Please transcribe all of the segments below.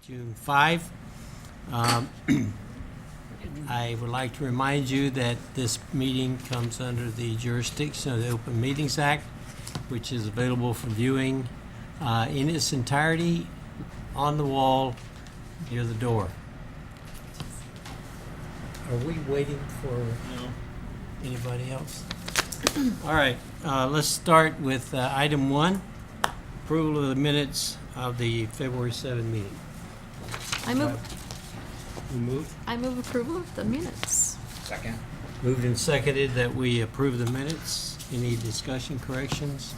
June 5. I would like to remind you that this meeting comes under the jurisdiction of the Open Meetings Act, which is available for viewing in its entirety on the wall near the door. Are we waiting for anybody else? All right, let's start with item 1, approval of the minutes of the February 7 meeting. I move approval of the minutes. Second. Moved and seconded that we approve the minutes. Any discussion, corrections,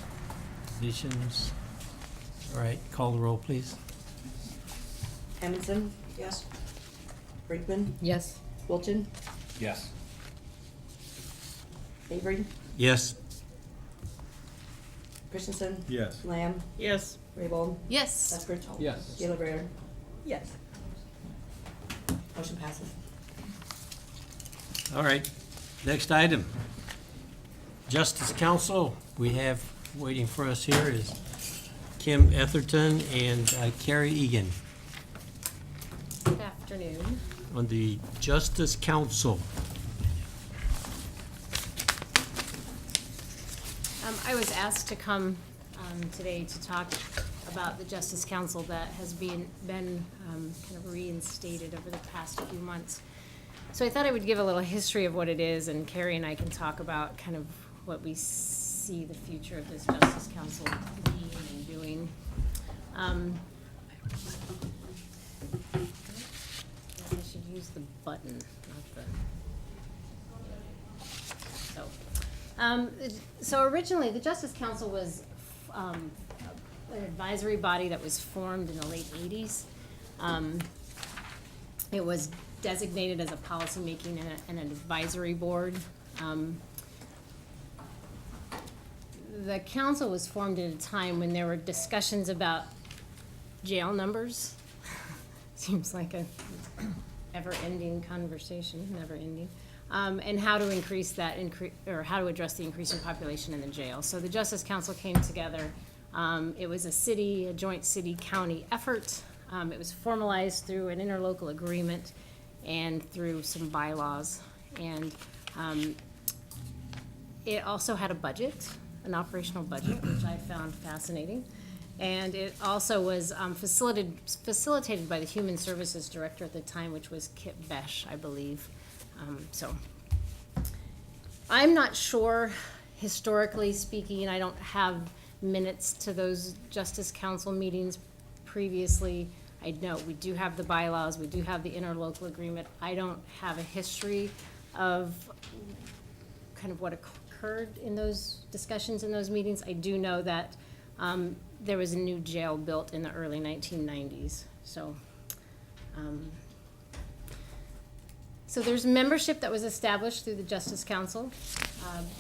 additions? All right, call the roll, please. Amundson? Yes. Brinkman? Yes. Wilchin? Yes. Avery? Yes. Christensen? Yes. Lamb? Yes. Raybold? Yes. Eskridge? Yes. Gaylor Baird? Yes. Motion passes. All right, next item. Justice Council, we have waiting for us here is Kim Etherton and Carrie Egan Good afternoon. on the Justice Council. I was asked to come today to talk about the Justice Council that has been kind of reinstated over the past few months. So I thought I would give a little history of what it is, and Carrie and I can talk about kind of what we see the future of this Justice Council being and doing. I should use the button, not the... So originally, the Justice Council was an advisory body that was formed in the late 80s. It was designated as a policymaking and an advisory board. The council was formed at a time when there were discussions about jail numbers. Seems like a ever-ending conversation, never-ending. And how to increase that, or how to address the increasing population in the jail. So the Justice Council came together. It was a joint city-county effort. It was formalized through an interlocal agreement and through some bylaws. And it also had a budget, an operational budget, which I found fascinating. And it also was facilitated by the Human Services Director at the time, which was Kip Besh, I believe. So I'm not sure, historically speaking, I don't have minutes to those Justice Council meetings previously. I know we do have the bylaws, we do have the interlocal agreement. I don't have a history of kind of what occurred in those discussions in those meetings. I do know that there was a new jail built in the early 1990s. So there's membership that was established through the Justice Council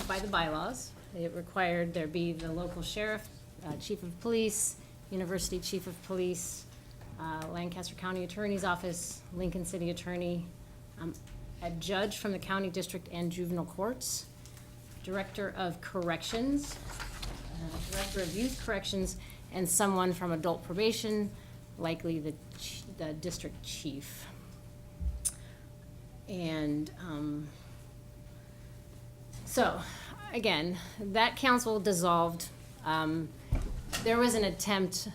by the bylaws. It required there be the local sheriff, chief of police, university chief of police, Lancaster County Attorney's Office, Lincoln City Attorney, a judge from the county district and juvenile courts, director of corrections, director of youth corrections, and someone from adult probation, likely the district chief. And so, again, that council dissolved. There was an attempt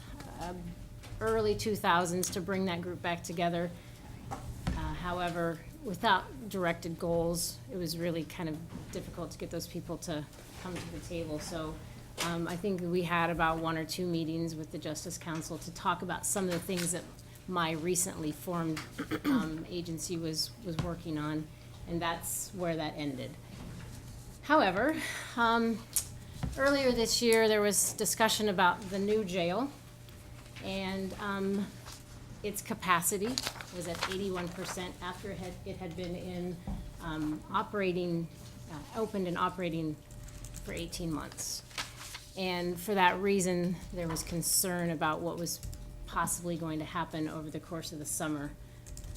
early 2000s to bring that group back together. However, without directed goals, it was really kind of difficult to get those people to come to the table. So I think we had about 1 or 2 meetings with the Justice Council to talk about some of the things that my recently formed agency was working on, and that's where that ended. However, earlier this year there was discussion about the new jail, and its capacity was at 81% after it had been in opened and operating for 18 months. And for that reason, there was concern about what was possibly going to happen over the course of the summer,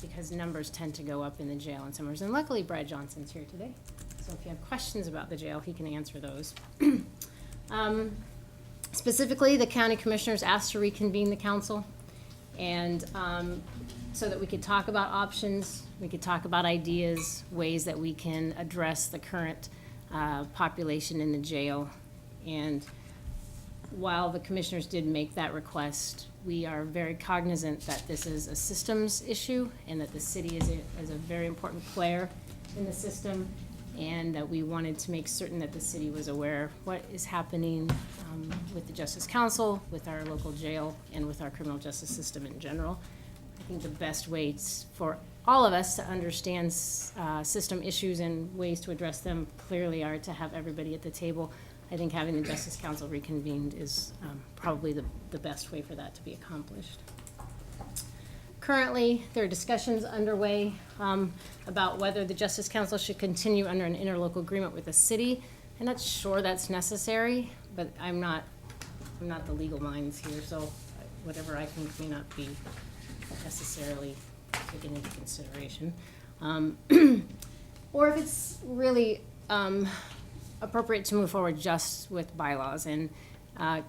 because numbers tend to go up in the jail in summers. And luckily, Brad Johnson's here today. So if you have questions about the jail, he can answer those. Specifically, the county commissioners asked to reconvene the council, And so that we could talk about options, we could talk about ideas, ways that we can address the current population in the jail. And while the commissioners did make that request, we are very cognizant that this is a systems issue and that the city is a very important player in the system, and that we wanted to make certain that the city was aware of what is happening with the Justice Council, with our local jail, and with our criminal justice system in general. I think the best ways for all of us to understand system issues and ways to address them clearly are to have everybody at the table. I think having the Justice Council reconvened is probably the best way for that to be accomplished. Currently, there are discussions underway about whether the Justice Council should continue under an interlocal agreement with the city. I'm not sure that's necessary, but I'm not the legal minds here, so whatever I think may not be necessarily taken into consideration. Or if it's really appropriate to move forward just with bylaws. And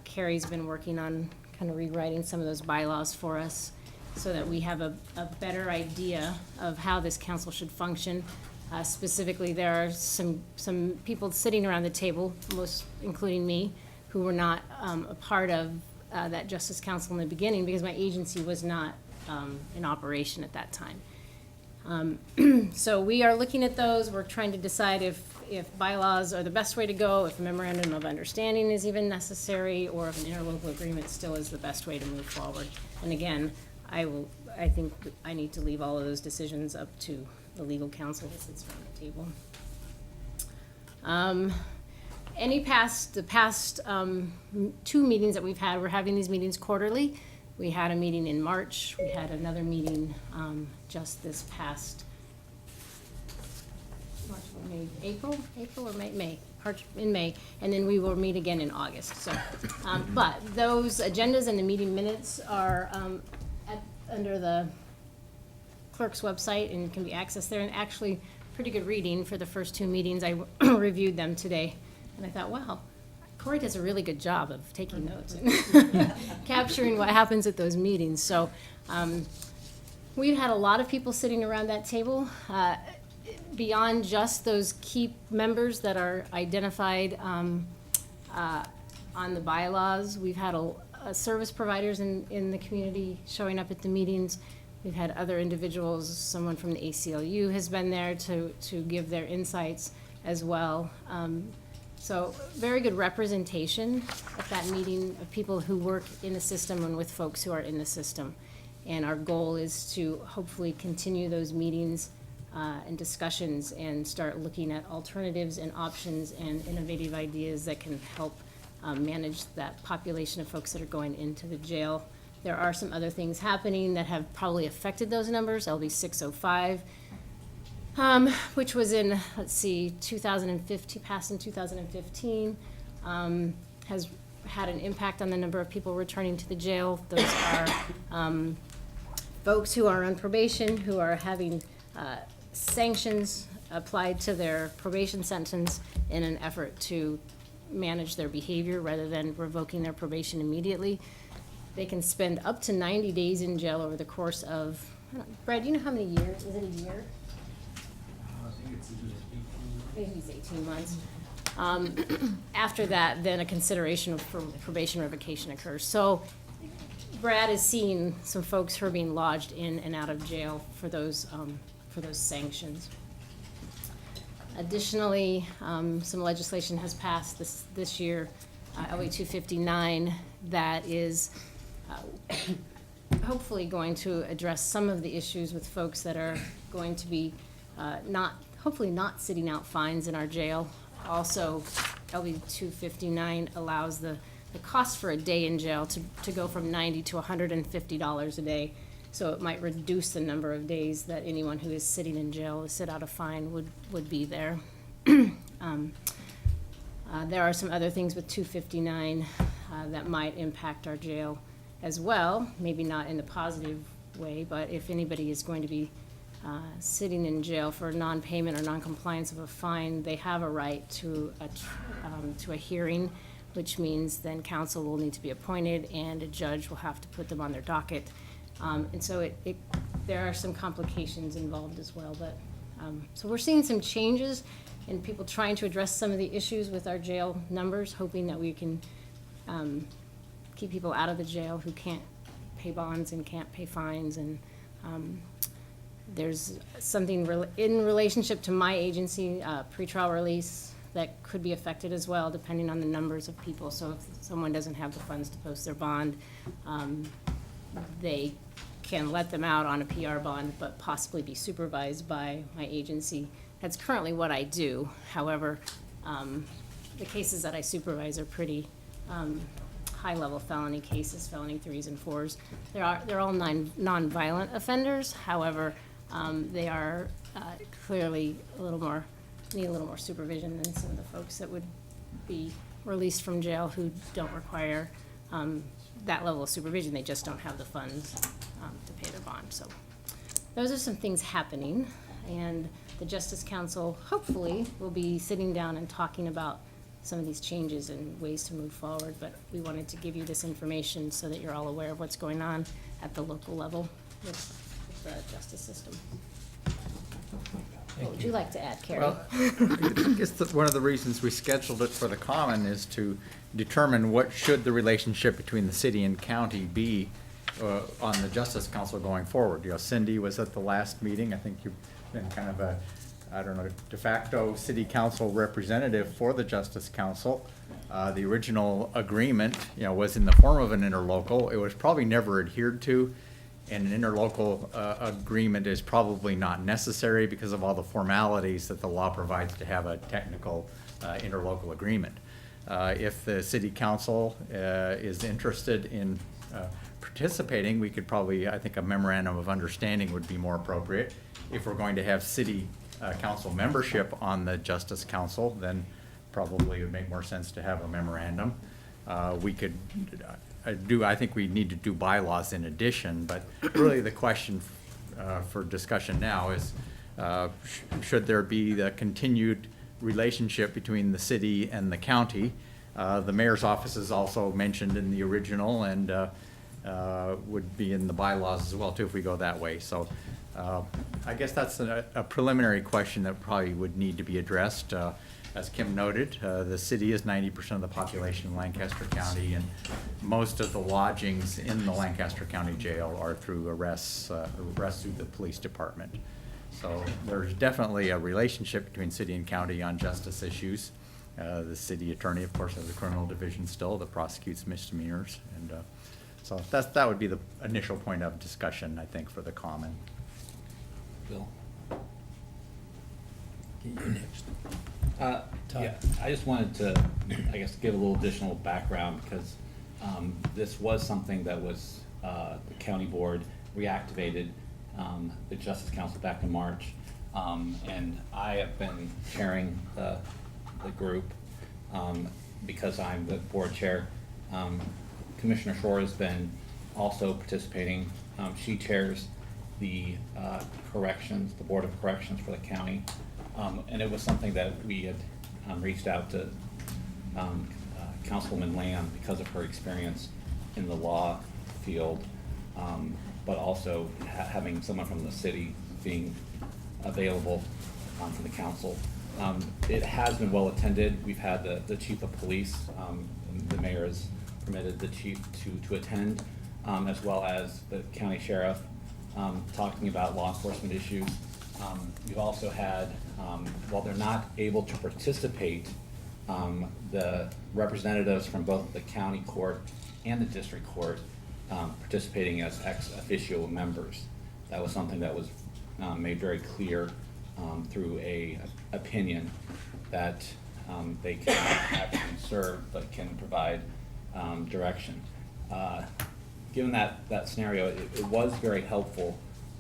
Carrie's been working on kind of rewriting some of those bylaws for us so that we have a better idea of how this council should function. Specifically, there are some people sitting around the table, most including me, who were not a part of that Justice Council in the beginning because my agency was not in operation at that time. So we are looking at those. We're trying to decide if bylaws are the best way to go, if a memorandum of understanding is even necessary, or if an interlocal agreement still is the best way to move forward. And again, I think I need to leave all of those decisions up to the legal counsel that sits around the table. The past 2 meetings that we've had, we're having these meetings quarterly. We had a meeting in March. We had another meeting just this past March, April or May, in May, and then we will meet again in August. So, but those agendas and the meeting minutes are under the clerk's website and can be accessed there. And actually, pretty good reading for the first 2 meetings. I reviewed them today, and I thought, wow, Corey does a really good job of taking notes and capturing what happens at those meetings. So we've had a lot of people sitting around that table. Beyond just those key members that are identified on the bylaws, we've had service providers in the community showing up at the meetings. We've had other individuals, someone from the ACLU has been there to give their insights as well. So very good representation at that meeting of people who work in the system and with folks who are in the system. And our goal is to hopefully continue those meetings and discussions and start looking at alternatives and options and innovative ideas that can help manage that population of folks that are going into the jail. There are some other things happening that have probably affected those numbers. LB 605, which was in, 2015, passed in 2015, has had an impact on the number of people returning to the jail. Those are folks who are on probation, who are having sanctions applied to their probation sentence in an effort to manage their behavior rather than revoking their probation immediately. They can spend up to 90 days in jail over the course of, Brad, do you know how many years? Is it a year? I think it's Maybe it's 18 months. After that, then a consideration for probation revocation occurs. So Brad is seeing some folks who are being lodged in and out of jail for those sanctions. Additionally, some legislation has passed this year, LA 259, that is hopefully going to address some of the issues with folks that are going to be hopefully not sitting out fines in our jail. Also, LB 259 allows the cost for a day in jail to go from $90 to $150 a day. So it might reduce the number of days that anyone who is sitting in jail to sit out a fine would be there. There are some other things with 259 that might impact our jail as well, maybe not in a positive way, but if anybody is going to be sitting in jail for non-payment or non-compliance of a fine, they have a right to a hearing, which means then counsel will need to be appointed and a judge will have to put them on their docket And so there are some complications involved as well, but, so we're seeing some changes in people trying to address some of the issues with our jail numbers, hoping that we can, keep people out of the jail who can't pay bonds and can't pay fines, and, there's something in relationship to my agency, pretrial release, that could be affected as well, depending on the numbers of people. So if someone doesn't have the funds to post their bond, they can let them out on a PR bond, but possibly be supervised by my agency. That's currently what I do. However, the cases that I supervise are pretty high-level felony cases, felony 3s and 4s. They're all non-violent offenders. However, they are clearly need a little more supervision than some of the folks that would be released from jail who don't require that level of supervision. They just don't have the funds to pay their bond. So those are some things happening, and the Justice Council hopefully will be sitting down and talking about some of these changes and ways to move forward. But we wanted to give you this information so that you're all aware of what's going on at the local level with the justice system. What would you like to add, Carrie? Well, I guess one of the reasons we scheduled it for the Common is to determine what should the relationship between the city and county be on the Justice Council going forward. You know, Cindy was at the last meeting. I think you've been kind of a, I don't know, de facto city council representative for the Justice Council. The original agreement, you know, was in the form of an interlocal. It was probably never adhered to. And an interlocal agreement is probably not necessary because of all the formalities that the law provides to have a technical interlocal agreement. If the city council is interested in participating, we could probably, I think a memorandum of understanding would be more appropriate. If we're going to have city council membership on the Justice Council, then probably it would make more sense to have a memorandum. We could I think we need to do bylaws in addition, but really the question for discussion now is, should there be the continued relationship between the city and the county? The mayor's office is also mentioned in the original and would be in the bylaws as well too if we go that way. So I guess that's a preliminary question that probably would need to be addressed. As Kim noted, the city is 90% of the population in Lancaster County, and most of the lodgings in the Lancaster County Jail are through arrests through the police department. So there's definitely a relationship between city and county on justice issues. The city attorney, of course, has a criminal division still that prosecutes misdemeanors, and so that would be the initial point of discussion, I think, for the Common. Bill? You're next. Yeah, I just wanted to, I guess, give a little additional background because this was something that was, the county board reactivated the Justice Council back in March. And I have been chairing the group because I'm the board chair. Commissioner Shore has been also participating. She chairs the corrections, the Board of Corrections for the county. And it was something that we had reached out to Councilwoman Lamb because of her experience in the law field, but also having someone from the city being available for the council. It has been well attended. We've had the chief of police, the mayor has permitted the chief to attend, as well as the county sheriff, talking about law enforcement issues. We've also had, while they're not able to participate, the representatives from both the county court and the district court participating as ex officio members. That was something that was made very clear through a opinion that they cannot actually serve but can provide direction. Given that scenario, it was very helpful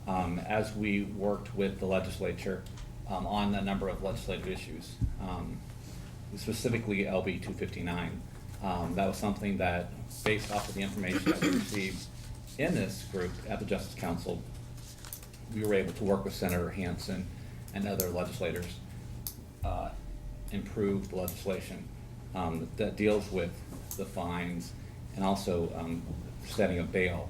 as we worked with the legislature on a number of legislative issues, specifically LB 259. That was something that, based off of the information that we received in this group at the Justice Council, we were able to work with Senator Hansen and other legislators, improve the legislation that deals with the fines and also setting a bail.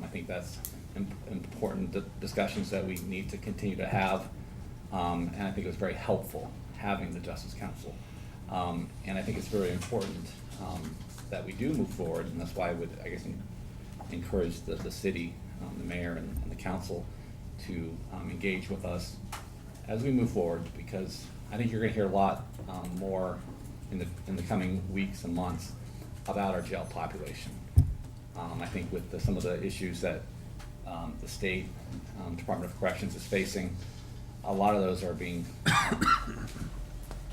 I think that's important discussions that we need to continue to have. And I think it was very helpful having the Justice Council. And I think it's very important that we do move forward, and that's why I would, I guess, encourage the city, the mayor and the council to engage with us as we move forward, because I think you're gonna hear a lot more in the coming weeks and months about our jail population. I think with some of the issues that the state Department of Corrections is facing, a lot of those are being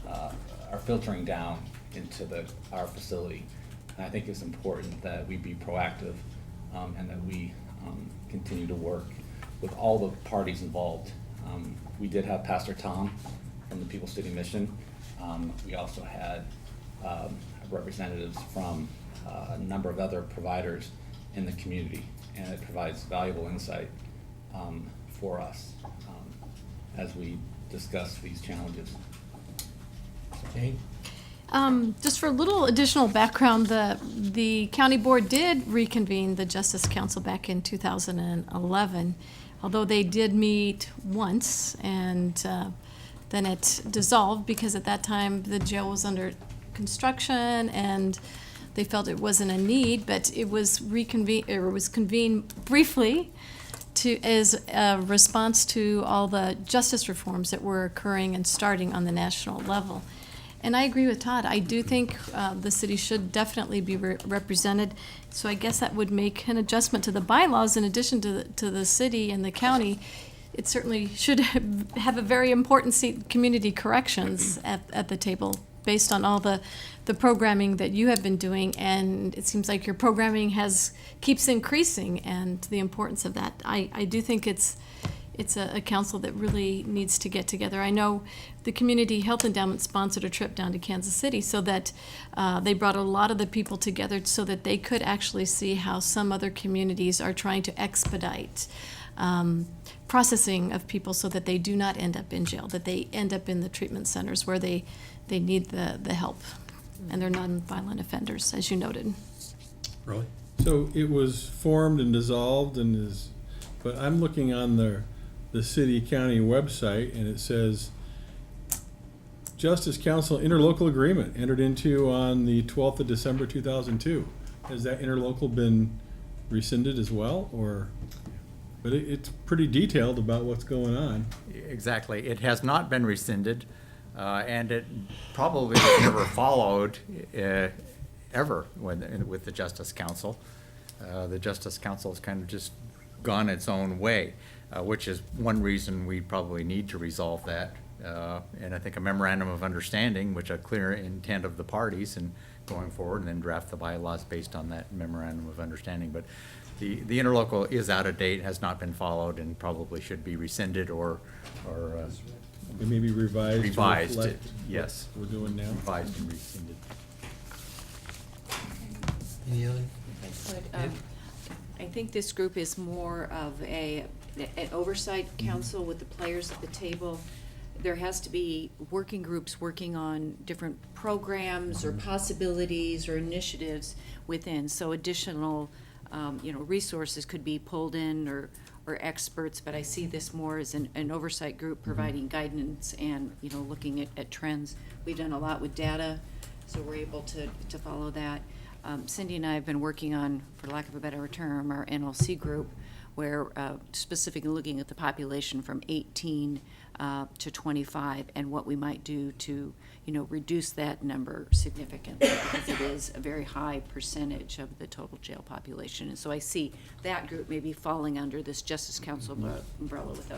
are filtering down into our facility. And I think it's important that we be proactive and that we continue to work with all the parties involved. We did have Pastor Tom from the People's City Mission. We also had representatives from a number of other providers in the community, and it provides valuable insight for us as we discuss these challenges. Jane? Just for a little additional background, the county board did reconvene the Justice Council back in 2011, although they did meet once, and then it dissolved because at that time the jail was under construction and they felt it wasn't a need, but it was convened briefly as a response to all the justice reforms that were occurring and starting on the national level. And I agree with Todd. I do think the city should definitely be represented. So I guess that would make an adjustment to the bylaws in addition to the city and the county. It certainly should have a very important seat, community corrections at the table based on all the programming that you have been doing. And it seems like your programming keeps increasing, and the importance of that. I do think it's a council that really needs to get together. I know the Community Health Endowment sponsored a trip down to Kansas City so that they brought a lot of the people together so that they could actually see how some other communities are trying to expedite processing of people so that they do not end up in jail, that they end up in the treatment centers where they need the help. And they're non-violent offenders, as you noted. Really? So it was formed and dissolved but I'm looking on the city-county website, and it says Justice Council interlocal agreement entered into on the 12th of December 2002. Has that interlocal been rescinded as well, or? But it's pretty detailed about what's going on. Exactly. It has not been rescinded, and it probably was never followed ever with the Justice Council. The Justice Council has kind of just gone its own way, which is one reason we probably need to resolve that. And I think a memorandum of understanding, which a clear intent of the parties and going forward, and then draft the bylaws based on that memorandum of understanding. But the interlocal is out of date, has not been followed, and probably should be rescinded or It may be revised. to revised, reflect yes, what we're doing now. revised and rescinded. Any other? But, I think this group is more of an oversight council with the players at the table. There has to be working groups working on different programs or possibilities or initiatives within. So additional, resources could be pulled in or experts, but I see this more as an oversight group providing guidance and, looking at trends. We've done a lot with data, so we're able to follow that. Cindy and I have been working on, for lack of a better term, our NLC group, where specifically looking at the population from 18 to 25 and what we might do to, reduce that number significantly, because it is a very high percentage of the total jail population. And so I see that group maybe falling under this Justice Council umbrella with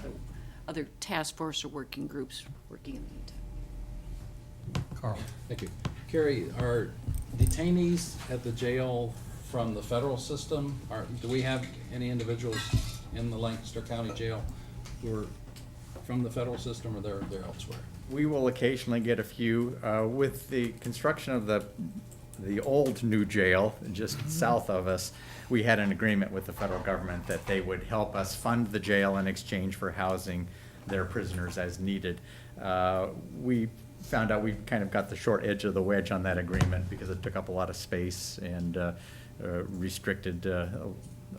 other task force or working groups working in the meantime. Carl? Thank you. Carrie, are detainees at the jail from the federal system? Do we have any individuals in the Lancaster County Jail who are from the federal system, or they're elsewhere? We will occasionally get a few. With the construction of the old new jail just south of us, we had an agreement with the federal government that they would help us fund the jail in exchange for housing their prisoners as needed. We found out we kind of got the short edge of the wedge on that agreement because it took up a lot of space and restricted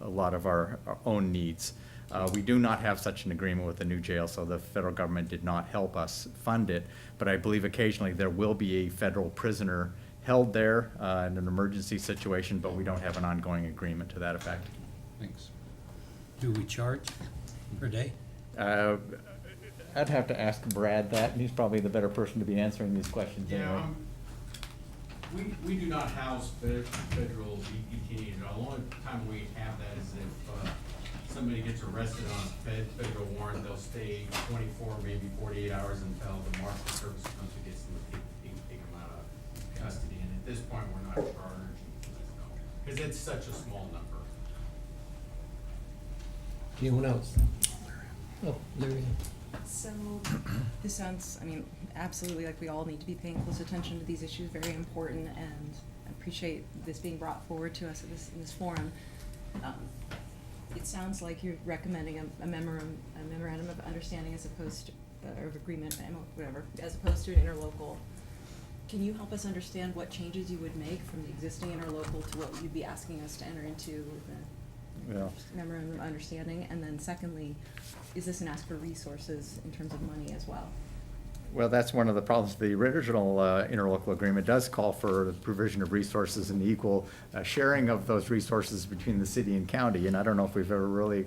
a lot of our own needs. We do not have such an agreement with the new jail, so the federal government did not help us fund it. But I believe occasionally there will be a federal prisoner held there in an emergency situation, but we don't have an ongoing agreement to that effect. Thanks. Do we charge per day? I'd have to ask Brad that, and he's probably the better person to be answering these questions anyway. We do not house federal detainees. The only time we have that is if somebody gets arrested on a federal warrant, they'll stay 24, maybe 48 hours until the marshal service comes and gets them, take them out of custody. And at this point, we're not charged, because it's such a small number. Anyone else? Oh, Larry. So, this sounds, I mean, absolutely like we all need to be paying close attention to these issues, very important, and I appreciate this being brought forward to us in this forum. It sounds like you're recommending a memorandum of understanding as opposed to, or of agreement, whatever, as opposed to an interlocal. Can you help us understand what changes you would make from the existing interlocal to what you'd be asking us to enter into with the Yeah. memorandum of understanding? And then secondly, is this an ask for resources in terms of money as well? Well, that's one of the problems. The original interlocal agreement does call for the provision of resources and the equal sharing of those resources between the city and county. And I don't know if we've ever really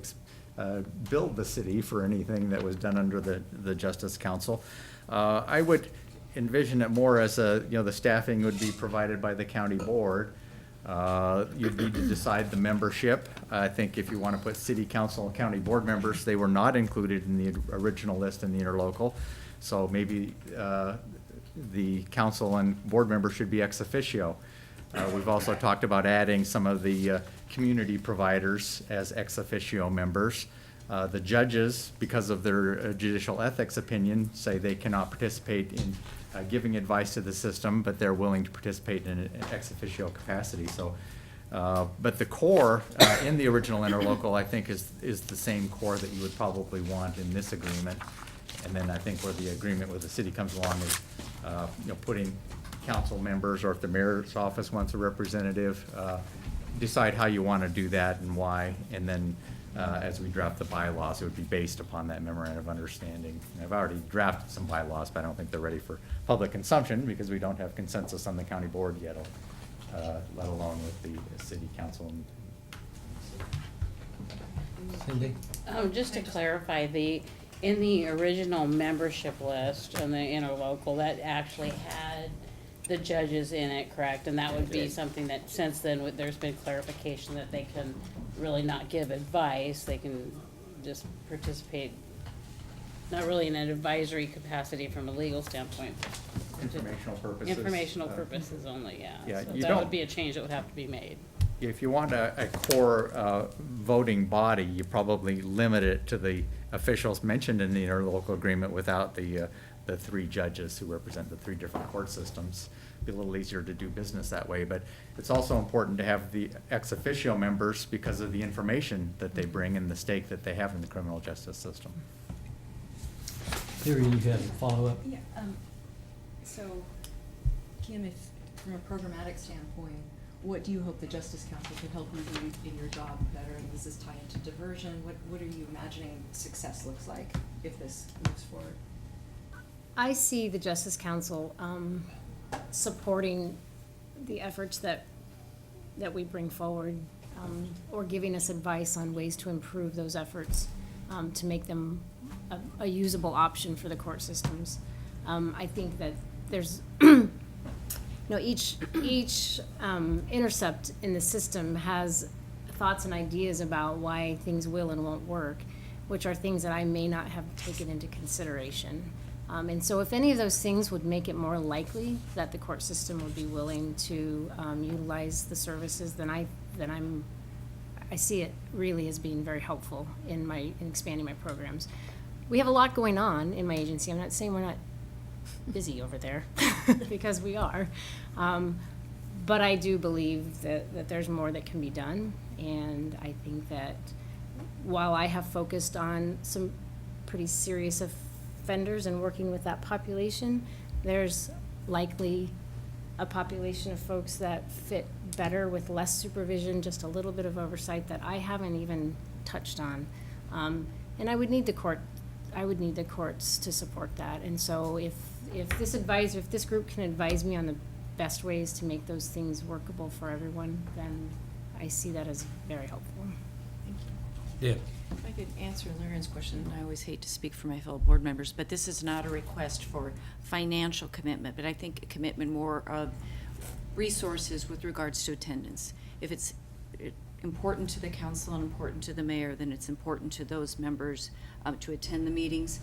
billed the city for anything that was done under the Justice Council. I would envision it more as the staffing would be provided by the county board. You'd need to decide the membership. I think if you want to put city council and county board members, they were not included in the original list in the interlocal. So maybe the council and board members should be ex officio. We've also talked about adding some of the community providers as ex officio members. The judges, because of their judicial ethics opinion, say they cannot participate in giving advice to the system, but they're willing to participate in an ex officio capacity. So, but the core in the original interlocal, I think, is the same core that you would probably want in this agreement. And then I think where the agreement with the city comes along is, putting council members, or if the mayor's office wants a representative, decide how you want to do that and why. And then as we draft the bylaws, it would be based upon that memorandum of understanding. And I've already drafted some bylaws, but I don't think they're ready for public consumption because we don't have consensus on the county board yet, let alone with the city council. Cindy? Just to clarify, in the original membership list on the interlocal, that actually had the judges in it, correct? And that would be something that, since then, there's been clarification that they can really not give advice, they can just participate, not really in an advisory capacity from a legal standpoint. Informational purposes. Informational purposes only, yeah. Yeah, So you that don't- would be a change that would have to be made. If you want a core voting body, you probably limit it to the officials mentioned in the interlocal agreement without the three judges who represent the three different court systems. Be a little easier to do business that way, but it's also important to have the ex officio members because of the information that they bring and the stake that they have in the criminal justice system. Larry, you have a follow-up? Yeah, so, Kim, if, from a programmatic standpoint, what do you hope the Justice Council could help you do in your job better? And does this tie into diversion? What are you imagining success looks like if this moves forward? I see the Justice Council supporting the efforts that we bring forward, or giving us advice on ways to improve those efforts, to make them a usable option for the court systems. I think that there's, each intercept in the system has thoughts and ideas about why things will and won't work, which are things that I may not have taken into consideration. And so if any of those things would make it more likely that the court system would be willing to utilize the services, then I see it really as being very helpful in expanding my programs. We have a lot going on in my agency. I'm not saying we're not busy over there, because we are. But I do believe that there's more that can be done. And I think that while I have focused on some pretty serious offenders and working with that population, there's likely a population of folks that fit better with less supervision, just a little bit of oversight that I haven't even touched on. And I would need the courts to support that. And so if this group can advise me on the best ways to make those things workable for everyone, then I see that as very helpful. Yeah. If I could answer Lauren's question, I always hate to speak for my fellow board members, but this is not a request for financial commitment, but I think a commitment more of resources with regards to attendance. If it's important to the council and important to the mayor, then it's important to those members to attend the meetings.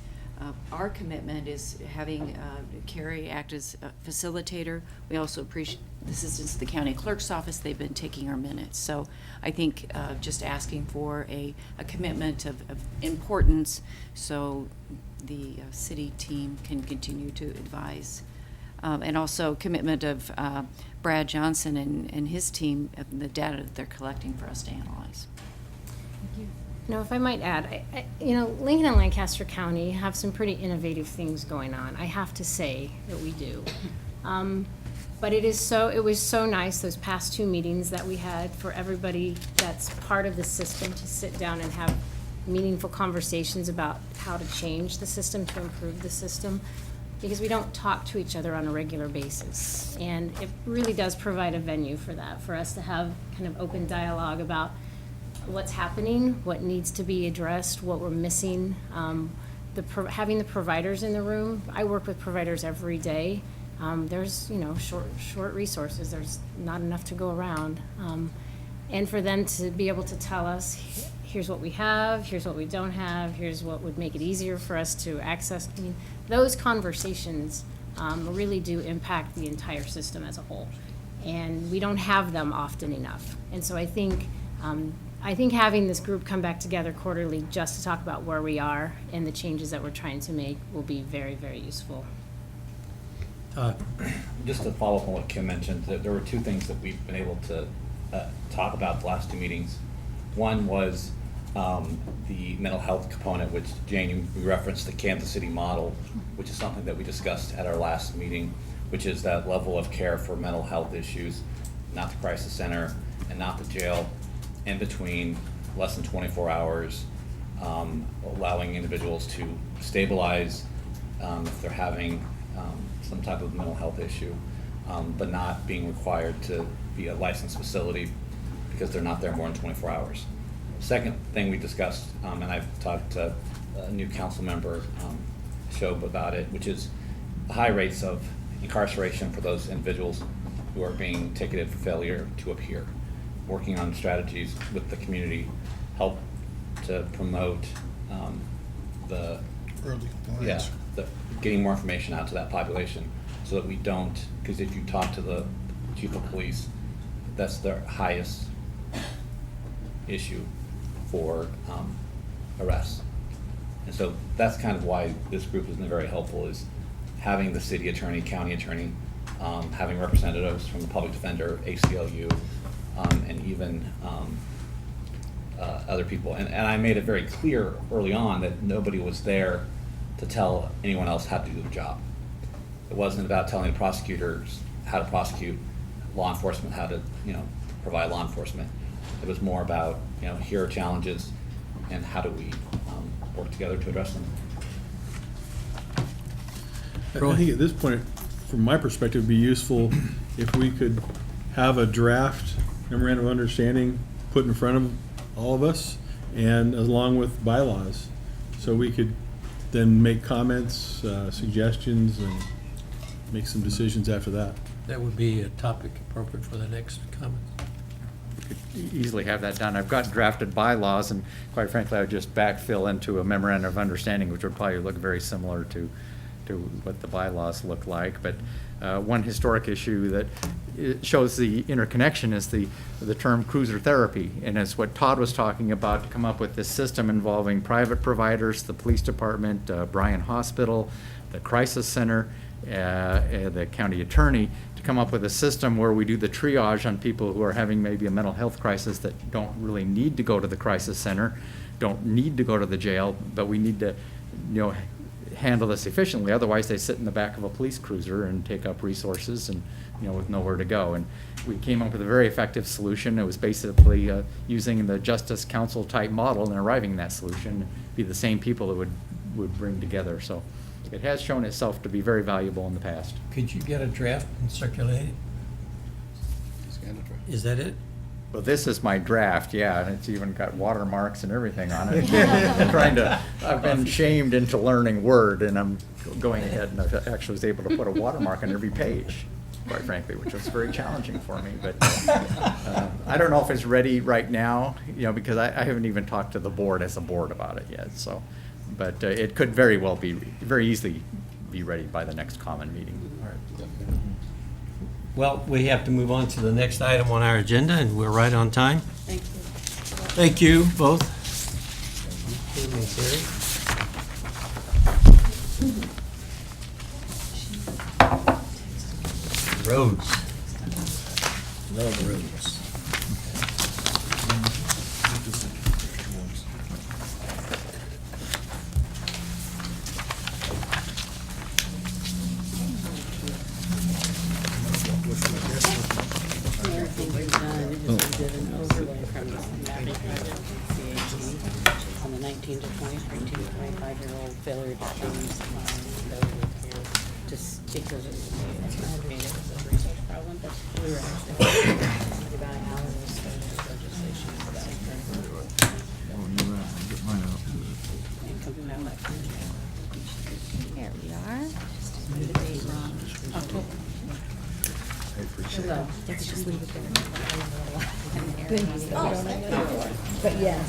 Our commitment is having Carrie act as a facilitator. We also appreciate the assistance of the county clerk's office. They've been taking our minutes. So I think just asking for a commitment of importance so the city team can continue to advise. And also commitment of Brad Johnson and his team of the data that they're collecting for us to analyze. You know, if I might add, Lincoln and Lancaster County have some pretty innovative things going on. I have to say that we do. But it was so nice, those past 2 meetings that we had, for everybody that's part of the system to sit down and have meaningful conversations about how to change the system, to improve the system, because we don't talk to each other on a regular basis. And it really does provide a venue for that, for us to have kind of open dialogue about what's happening, what needs to be addressed, what we're missing. Having the providers in the room, I work with providers every day. There's, short resources. There's not enough to go around. And for them to be able to tell us, here's what we have, here's what we don't have, here's what would make it easier for us to access. I mean, those conversations really do impact the entire system as a whole. And we don't have them often enough. And so I think having this group come back together quarterly just to talk about where we are and the changes that we're trying to make will be very, very useful. Just to follow up on what Kim mentioned, there were 2 things that we've been able to talk about the last 2 meetings. One was the mental health component, which Jane, you referenced the Kansas City model, which is something that we discussed at our last meeting, which is that level of care for mental health issues, not the crisis center and not the jail, in between, less than 24 hours, allowing individuals to stabilize if they're having some type of mental health issue, but not being required to be a licensed facility because they're not there more than 24 hours. Second thing we discussed, and I've talked to a new council member, Shob, about it, which is the high rates of incarceration for those individuals who are being ticketed for failure to appear. Working on strategies with the community, help to promote the early compliance. Getting more information out to that population, so that we don't, because if you talk to the chief of police, that's their highest issue for arrests. And so that's kind of why this group has been very helpful, is having the city attorney, county attorney, having representatives from the public defender, ACLU, and even other people. And I made it very clear early on that nobody was there to tell anyone else how to do the job. It wasn't about telling the prosecutors how to prosecute, law enforcement how to, provide law enforcement. It was more about, here are challenges and how do we work together to address them. I think at this point, from my perspective, it'd be useful if we could have a draft memorandum of understanding put in front of all of us, and along with bylaws, so we could then make comments, suggestions, and make some decisions after that. That would be a topic appropriate for the next comment. We could easily have that done. I've got drafted bylaws, and quite frankly, I would just backfill into a memorandum of understanding, which would probably look very similar to what the bylaws look like. But one historic issue that shows the interconnection is the term cruiser therapy, and it's what Todd was talking about, to come up with this system involving private providers, the police department, Bryan Hospital, the crisis center, the county attorney, to come up with a system where we do the triage on people who are having maybe a mental health crisis that don't really need to go to the crisis center, don't need to go to the jail, but we need to, handle this efficiently. Otherwise, they sit in the back of a police cruiser and take up resources and, with nowhere to go. And we came up with a very effective solution. It was basically using the Justice Council type model and arriving at that solution. It'd be the same people that would bring together. So it has shown itself to be very valuable in the past. Could you get a draft and circulate it? Is that it? Well, this is my draft, yeah, and it's even got watermarks and everything on it. I've been shamed into learning Word, and I'm going ahead and I actually was able to put a watermark on every page, quite frankly, which was very challenging for me. But I don't know if it's ready right now, because I haven't even talked to the board as a board about it yet. So, but it could very well be, very easily be ready by the next common meeting. Well, we have to move on to the next item on our agenda, and we're right on time. Thank you. Thank you both. Kim and Terry. Roads. Love roads. Everything we've done is we did an overlay from the mapping project, CAG, on the 19 to 25-year-old failure to choose those here, just because it's estimated as a research problem, but we were actually about how this legislation is about and coming out like Here we are. the date wrong. October. Hello. Let's just leave it there. But yes.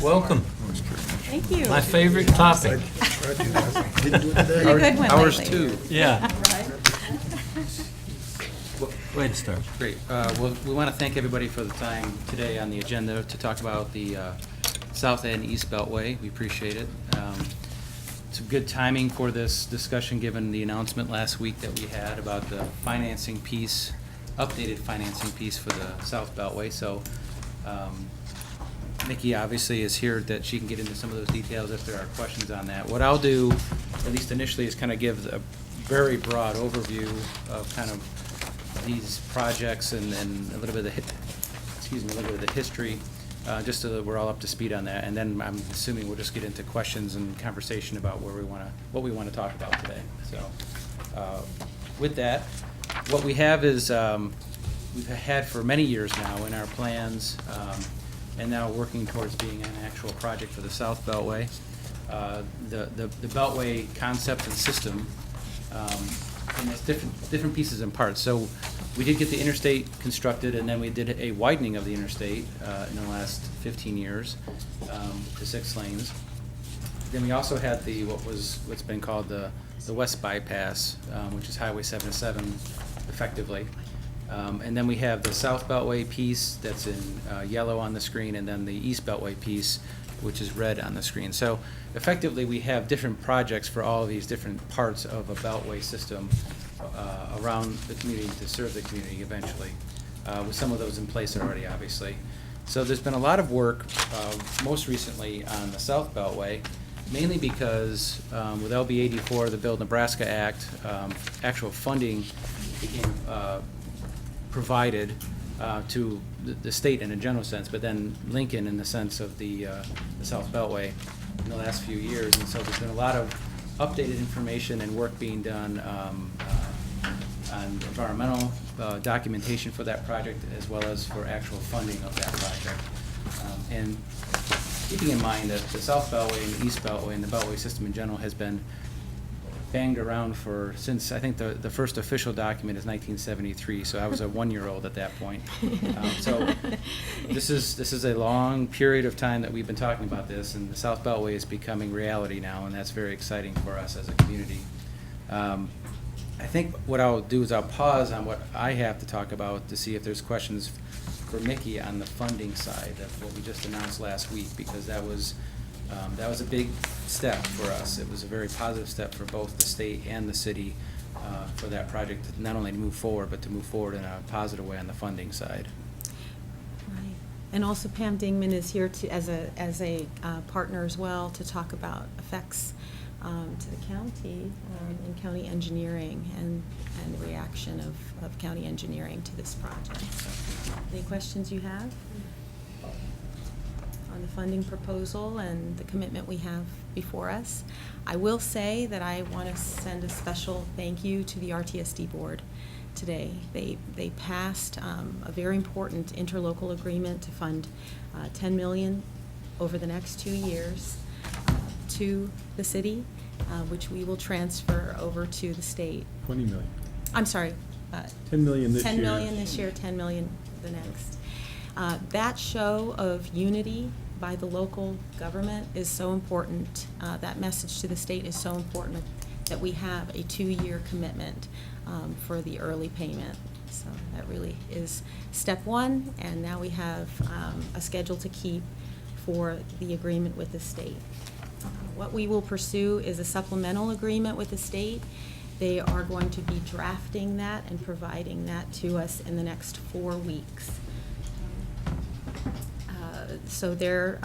Welcome. Thank you. My favorite topic. Pretty good one Ours lately. too. Yeah. Go ahead, start. Great. Well, we want to thank everybody for the time today on the agenda to talk about the South End East Beltway. We appreciate it. It's good timing for this discussion, given the announcement last week that we had about the financing piece, updated financing piece for the South Beltway. So Nikki obviously is here that she can get into some of those details if there are questions on that. What I'll do, at least initially, is kind of give a very broad overview of kind of these projects and a little bit of the history, just so that we're all up to speed on that. And then I'm assuming we'll just get into questions and conversation about what we want to talk about today. So with that, what we have is we've had for many years now in our plans, and now working towards being an actual project for the South Beltway. The Beltway concept and system, and it's different pieces and parts. So we did get the interstate constructed, and then we did a widening of the interstate in the last 15 years to 6 lanes. Then we also had what's been called the West Bypass, which is Highway 77 effectively. And then we have the South Beltway piece that's in yellow on the screen, and then the East Beltway piece, which is red on the screen. So effectively, we have different projects for all of these different parts of a Beltway system around the community to serve the community eventually, with some of those in place already, obviously. So there's been a lot of work, most recently on the South Beltway, mainly because with LB 84, the Build Nebraska Act, actual funding became provided to the state in a general sense, but then Lincoln in the sense of the South Beltway in the last few years. And so there's been a lot of updated information and work being done on environmental documentation for that project, as well as for actual funding of that project. And keeping in mind that the South Beltway and the East Beltway and the Beltway system in general has been banged around since I think the first official document is 1973, so I was a 1-year-old at that point. So this is a long period of time that we've been talking about this, and the South Beltway is becoming reality now, and that's very exciting for us as a community. I think what I'll do is I'll pause on what I have to talk about to see if there's questions for Mickey on the funding side of what we just announced last week, because that was a big step for us. It was a very positive step for both the state and the city for that project, not only to move forward, but to move forward in a positive way on the funding side. Right. And also Pam Dingman is here to, as a partner as well, to talk about effects to the county and county engineering and the reaction of county engineering to this project. So, any questions you have on the funding proposal and the commitment we have before us? I will say that I want to send a special thank you to the RTSD board today. They passed a very important interlocal agreement to fund $10 million over the next 2 years to the city, which we will transfer over to the state. 20 million. I'm sorry. 10 million this year. 10 million this year, 10 million the next. That show of unity by the local government is so important. That message to the state is so important that we have a 2-year commitment for the early payment. So that really is step one, and now we have a schedule to keep for the agreement with the state. What we will pursue is a supplemental agreement with the state. They are going to be drafting that and providing that to us in the next 4 weeks. So their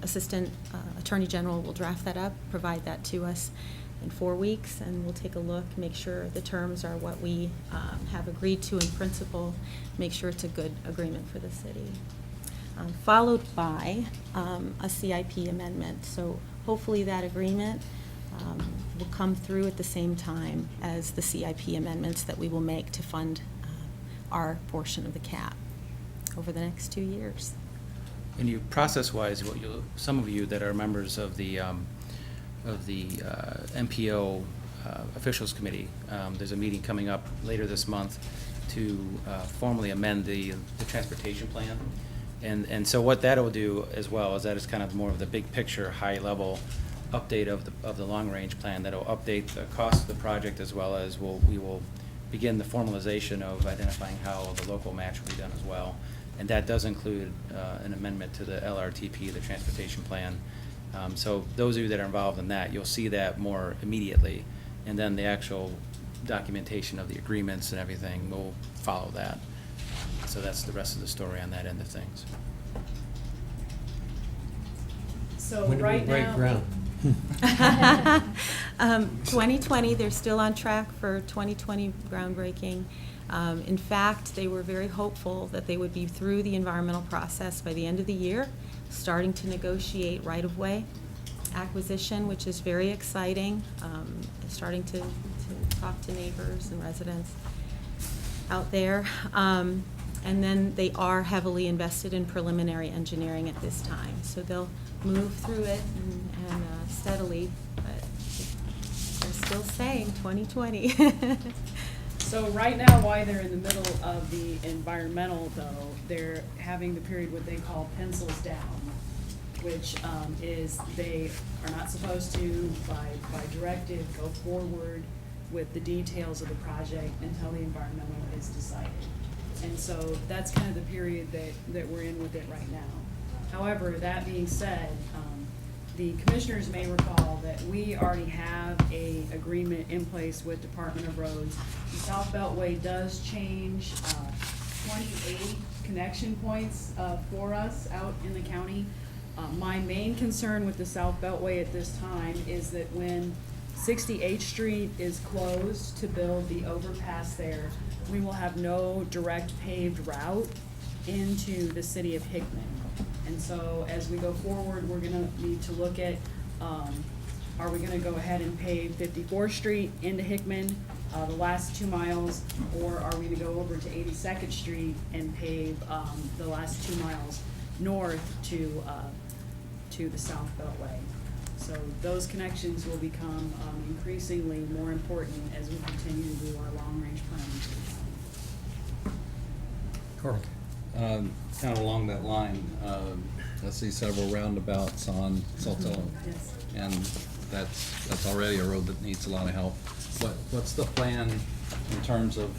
Assistant Attorney General will draft that up, provide that to us in 4 weeks, and we'll take a look, make sure the terms are what we have agreed to in principle, make sure it's a good agreement for the city. Followed by a CIP amendment. So hopefully that agreement will come through at the same time as the CIP amendments that we will make to fund our portion of the cap over the next 2 years. And you, process-wise, what you, some of you that are members of the MPO Officials Committee, there's a meeting coming up later this month to formally amend the transportation plan. And so what that'll do as well is that is kind of more of the big picture, high-level update of the long-range plan that'll update the cost of the project, as well as we will begin the formalization of identifying how the local match will be done as well. And that does include an amendment to the LRTP, the transportation plan. So those of you that are involved in that, you'll see that more immediately. And then the actual documentation of the agreements and everything will follow that. So that's the rest of the story on that end of things. So When do we right break now. ground? 2020, they're still on track for 2020 groundbreaking. In fact, they were very hopeful that they would be through the environmental process by the end of the year, starting to negotiate right-of-way acquisition, which is very exciting, starting to talk to neighbors and residents out there. And then they are heavily invested in preliminary engineering at this time. So they'll move through it and steadily, but they're still saying 2020. So right now, why they're in the middle of the environmental though, they're having the period what they call pencils down, which is they are not supposed to, by directive, go forward with the details of the project until the environmental is decided. And so that's kind of the period that we're in with it right now. However, that being said, the commissioners may recall that we already have a agreement in place with Department of Roads. The South Beltway does change 28 connection points for us out in the county. My main concern with the South Beltway at this time is that when 68th Street is closed to build the overpass there, we will have no direct paved route into the city of Hickman. And so as we go forward, we're gonna need to look at, are we gonna go ahead and pave 54th Street into Hickman, the last 2 miles, or are we gonna go over to 82nd Street and pave, the last 2 miles north to the South Beltway? So those connections will become increasingly more important as we continue to do our long-range planning. Carl. Kind of along that line, I see several roundabouts on Saltillo. Yes. And that's already a road that needs a lot of help. What's the plan in terms of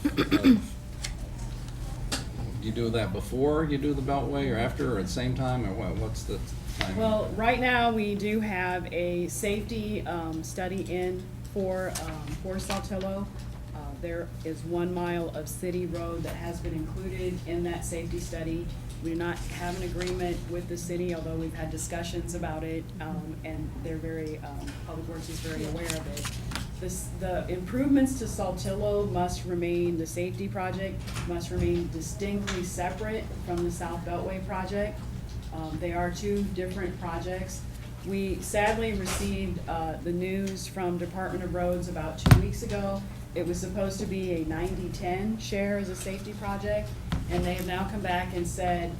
you do that before you do the Beltway, or after, or at the same time, or what's the timing? Well, right now, we do have a safety study in for Saltillo. there is 1 mile of city road that has been included in that safety study. We do not have an agreement with the city, although we've had discussions about it, and they're very, Public Works is very aware of it. The improvements to Saltillo must remain, the safety project must remain distinctly separate from the South Beltway project. They are two different projects. We sadly received the news from Department of Roads about 2 weeks ago. It was supposed to be a 90-10 share as a safety project, and they have now come back and said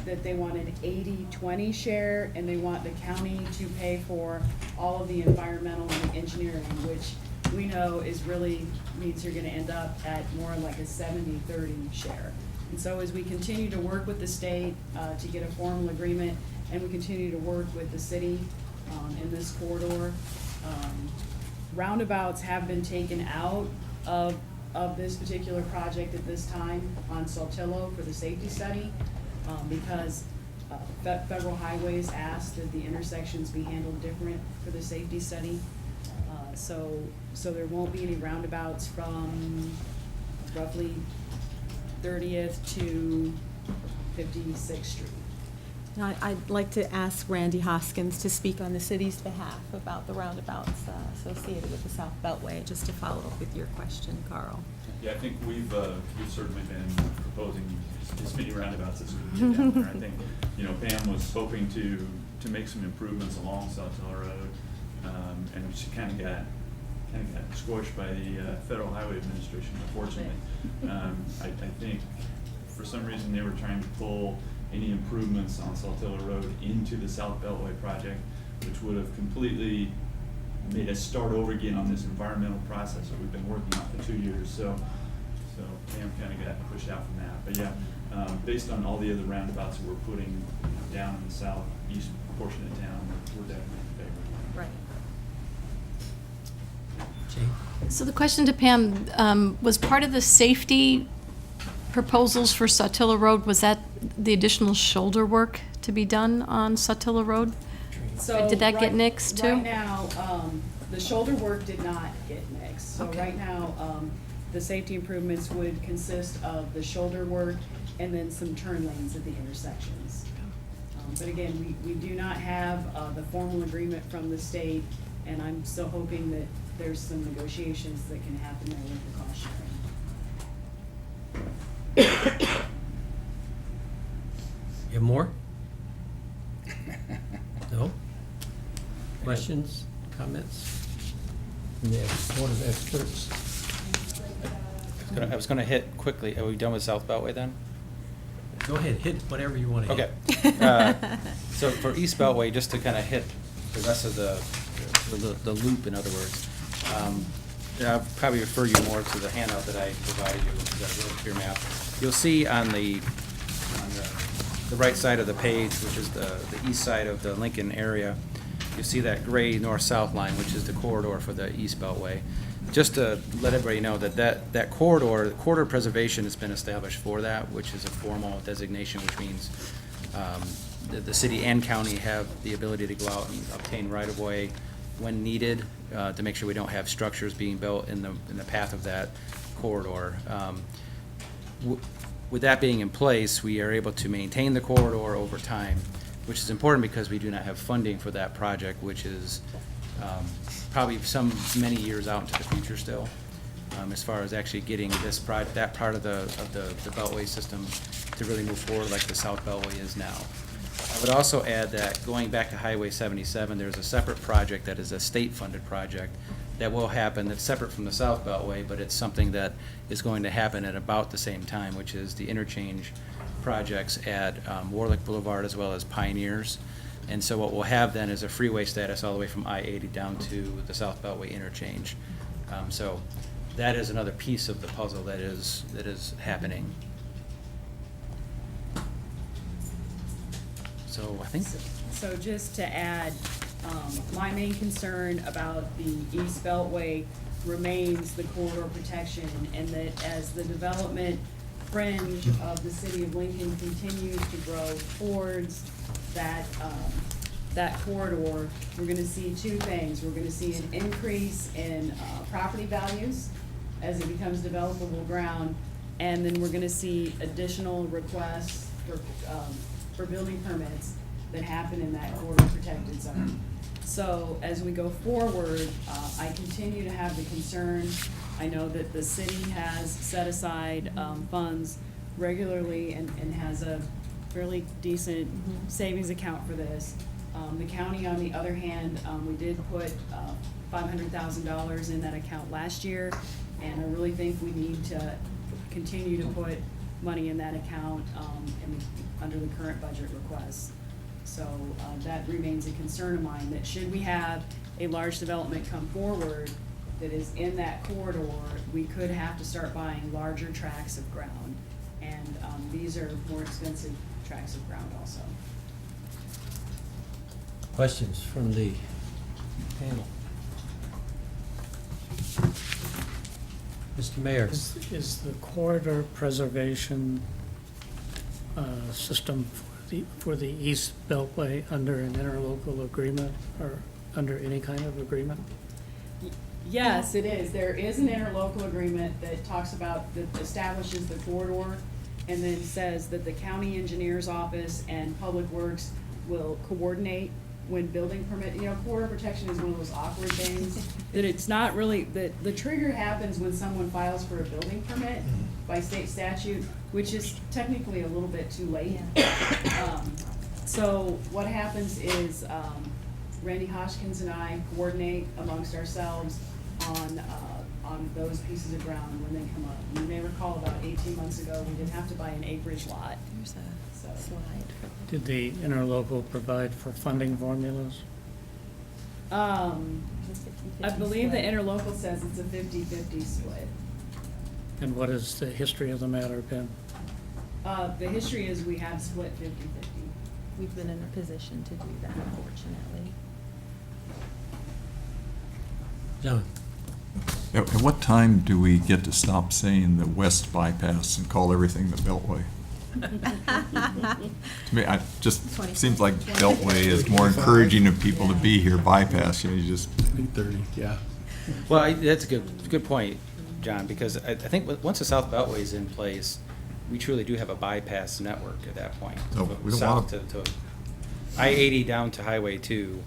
that they wanted 80-20 share, and they want the county to pay for all of the environmental and engineering, which we know is really means you're gonna end up at more like a 70-30 share. And so as we continue to work with the state to get a formal agreement, and we continue to work with the city in this corridor, roundabouts have been taken out of this particular project at this time on Saltillo for the safety study, because Federal Highways asked that the intersections be handled different for the safety study. So there won't be any roundabouts from roughly 30th to 56th Street. Now, I'd like to ask Randy Hoskins to speak on the city's behalf about the roundabouts associated with the South Beltway, just to follow up with your question, Carl. Yeah, I think we've certainly been proposing as many roundabouts as we can get down there. I think, Pam was hoping to make some improvements along Saltillo Road, and she kind of got squished by the Federal Highway Administration, unfortunately. I think for some reason they were trying to pull any improvements on Saltillo Road into the South Beltway project, which would have completely made us start over again on this environmental process that we've been working on for 2 years. So Pam kind of got pushed out from that. But yeah, based on all the other roundabouts that we're putting down in the southeast portion of town, we're definitely in favor. So the question to Pam, was part of the safety proposals for Saltillo Road, was that the additional shoulder work to be done on Saltillo Road? So Did that get right- nixed too? Right now, the shoulder work did not get nixed. So Okay. right now, the safety improvements would consist of the shoulder work and then some turn lanes at the intersections. But again, we do not have the formal agreement from the state, and I'm still hoping that there's some negotiations that can happen there with the cost sharing. You have more? No? Questions, comments? From the Board of Experts? I was gonna hit quickly, are we done with South Beltway then? Go ahead, hit whatever you want to hit. Okay. So for East Beltway, just to kind of hit the rest of the loop, in other words, I'll probably refer you more to the handout that I provided you, which is that real clear map. You'll see on the right side of the page, which is the east side of the Lincoln area, you see that gray north-south line, which is the corridor for the East Beltway. Just to let everybody know that corridor preservation has been established for that, which is a formal designation, which means the city and county have the ability to go out and obtain right-of-way when needed, to make sure we don't have structures being built in the path of that corridor. With that being in place, we are able to maintain the corridor over time, which is important because we do not have funding for that project, which is probably many years out into the future still, as far as actually getting that part of the Beltway system to really move forward like the South Beltway is now. I would also add that going back to Highway 77, there's a separate project that is a state-funded project that will happen, that's separate from the South Beltway, but it's something that is going to happen at about the same time, which is the interchange projects at Warlick Boulevard as well as Pioneers. And so what we'll have then is a freeway status all the way from I-80 down to the South Beltway interchange. So that is another piece of the puzzle that is happening. So I think. So just to add, my main concern about the East Beltway remains the corridor protection, and that as the development fringe of the city of Lincoln continues to grow towards that corridor, we're gonna see two things. We're gonna see an increase in property values, as it becomes developable ground. And then we're gonna see additional requests for building permits that happen in that corridor protected zone. So as we go forward, I continue to have the concern. I know that the city has set aside funds regularly and has a fairly decent savings account for this. The county, on the other hand, we did put $500,000 in that account last year, and I really think we need to continue to put money in that account under the current budget requests. So that remains a concern of mine, that should we have a large development come forward that is in that corridor, we could have to start buying larger tracts of ground. And these are more expensive tracts of ground also. Questions from the panel? Mr. Mayor? Is the corridor preservation system for the East Beltway under an interlocal agreement or under any kind of agreement? Yes, it is. There is an interlocal agreement that talks about, that establishes the corridor, and then says that the county engineer's office and Public Works will coordinate when building permit, corridor protection is one of those awkward things, that it's not really, the trigger happens when someone files for a building permit by state statute, which is technically a little bit too late. So what happens is, Randy Hoskins and I coordinate amongst ourselves on those pieces of ground when they come up. You may recall about 18 months ago, we didn't have to buy an acreage lot. Here's a slide. Did the interlocal provide for funding formulas? I 50-50 believe the split. interlocal says it's a 50-50 split. And what has the history of the matter been? The history is we have split 50-50. We've been in a position to do that, unfortunately. John? At what time do we get to stop saying the west bypass and call everything the Beltway? To me, it just seems like Beltway is more encouraging of people to be here. Bypass, you just. 8:30, yeah. Well, that's a good point, John, because I think once the South Beltway is in place, we truly do have a bypass network at that point. No, we don't South want to I-80 down to Highway 2,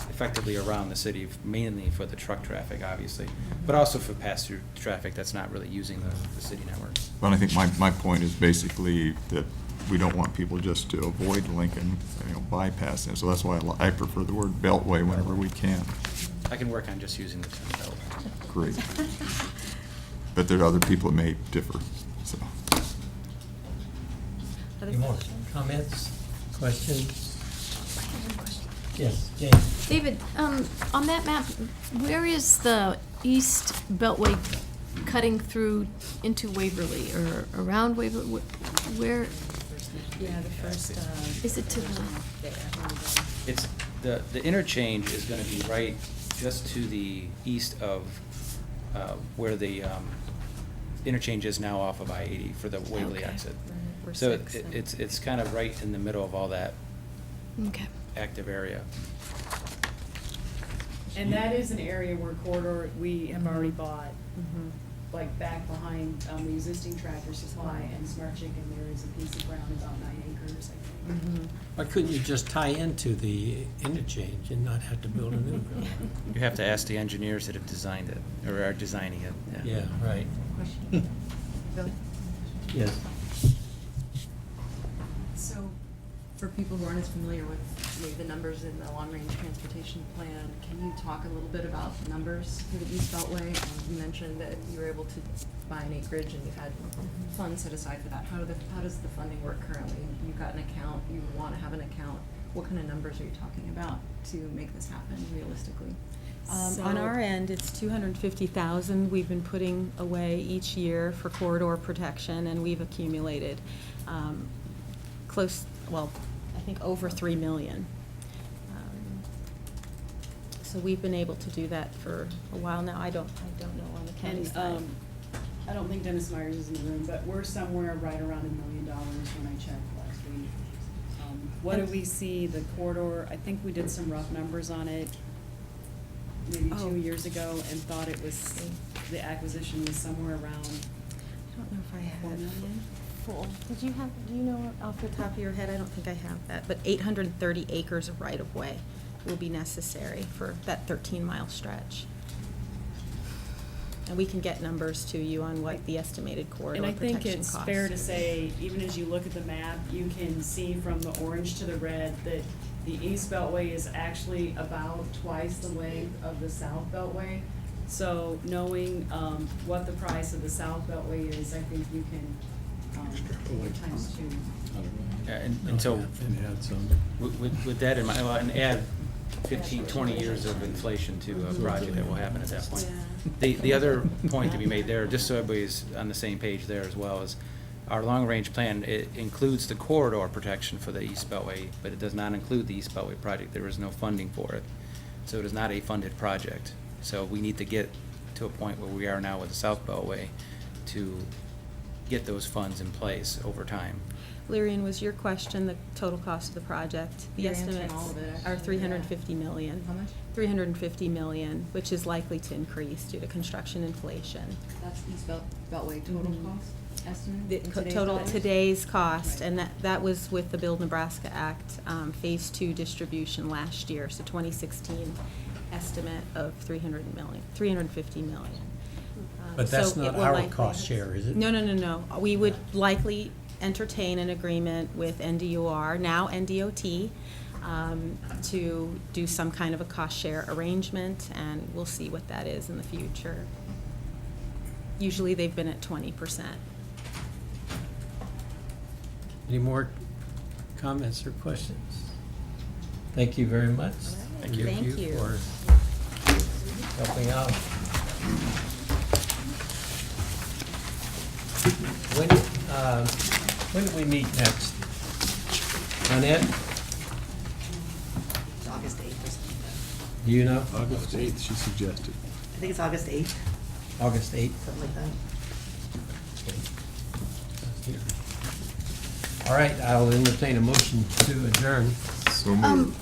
effectively around the city, mainly for the truck traffic, obviously, but also for pass-through traffic that's not really using the city network. Well, I think my point is basically that we don't want people just to avoid Lincoln, bypassing it. So that's why I prefer the word Beltway whenever we can. I can work on just using the term Beltway. Great. But there are other people that may differ, so. Any more comments, questions? Yes, James? David, on that map, where is the East Beltway cutting through into Waverly or around Waverly? Where, Yeah, the first, is it to the, It's, the interchange is gonna be right just to the east of where the interchange is now off of I-80 for the Waverly Okay. exit. We're So six, then. it's kind of right in the middle of all that okay. active area. And that is an area where corridor, we have already bought, Mhm. like back behind the existing Tractor Supply and Smart Chicken, there is a piece of ground about 9 acres, I think. Mhm. Why couldn't you just tie into the interchange and not have to build a new one? You have to ask the engineers that have designed it, or are designing it. Yeah, right. Question? Billy? Yes. So, for people who aren't as familiar with maybe the numbers in the long-range transportation plan, can you talk a little bit about the numbers for the East Beltway? You mentioned that you were able to buy an acreage and you had funds set aside for that. How does the funding work currently? You've got an account, you want to have an account. What kind of numbers are you talking about to make this happen realistically? On our end, it's 250,000 we've been putting away each year for corridor protection, and we've accumulated I think over 3 million. So we've been able to do that for a while now. I don't know on the county And, side. I don't think Dennis Myers is in the room, but we're somewhere right around $1 million when I checked last week. What do we see, the corridor, I think we did some rough numbers on it. maybe Oh. 2 years ago and thought it was, the acquisition was somewhere around I don't know if I $4 have million. full. Did you have, do you know off the top of your head? I don't think I have that, but 830 acres of right-of-way will be necessary for that 13-mile stretch. And we can get numbers to you on what the estimated corridor And I protection think costs. it's fair to say, even as you look at the map, you can see from the orange to the red that the East Beltway is actually about twice the length of the South Beltway. So knowing, what the price of the South Beltway is, I think you can, times two. And so, And add some. with that in mind, well, and add 15, 20 years of inflation to a project that will happen at that point. The other point to be made there, just so everybody's on the same page there as well, is our long-range plan, it includes the corridor protection for the East Beltway, but it does not include the East Beltway project. There is no funding for it. So it is not a funded project. So we need to get to a point where we are now with the South Beltway to get those funds in place over time. Lyrian, was your question the total cost of the project? The You're answering estimates all of it, are actually, 350 million. How much? 350 million, which is likely to increase due to construction inflation. That's East Beltway total Mhm. cost estimate? The in total, dollars? today's cost, Right. and that was with the Build Nebraska Act, Phase 2 distribution last year, so 2016 estimate of 350 million. But that's So it not will our likely- cost share, is it? No, no, no, no. We would likely entertain an agreement with NDOR, now NDOT, to do some kind of a cost share arrangement, and we'll see what that is in the future. Usually they've been at 20%. Any more comments or questions? Thank you very much. Thank you. For helping out. When do we meet next? Annette, It's August 8th or something. do you know? August 8th, she suggested. I think it's August 8th, August 8th? something like that. All right, I'll entertain a motion to adjourn. So moved.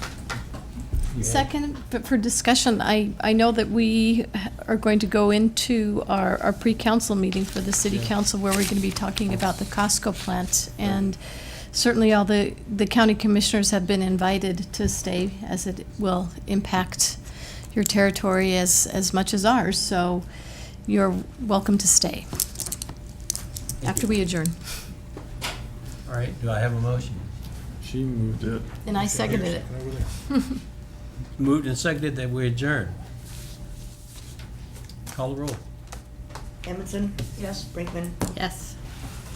You have- Second, but for discussion, I know that we are going to go into our pre-council meeting for the city Yeah. council where we're going to be talking about the Costco plant. And certainly all the county commissioners have been invited to stay, as it will impact your territory as much as ours. So you're welcome to stay after we adjourn. All right, do I have a motion? She moved it. And I seconded it. Moved and seconded that we adjourn. Call the roll. Amundson? Yes. Brinkman? Yes.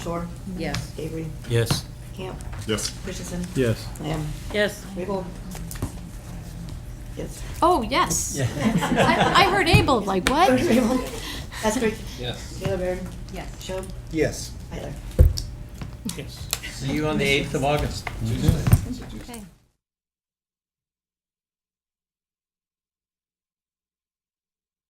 Shore? Yes. Avery? Yes. Camp? Yes. Christensen? Yes. Lamb? Yes. Rabel? Yes. Oh, yes. Yeah. I heard Abel, like, what? Rabel? Eskridge? Yes. Taylor Baird? Yes. Schob? Yes. Tyler? Yes. See you on the 8th of August. Tuesday. It's a Tuesday. Okay.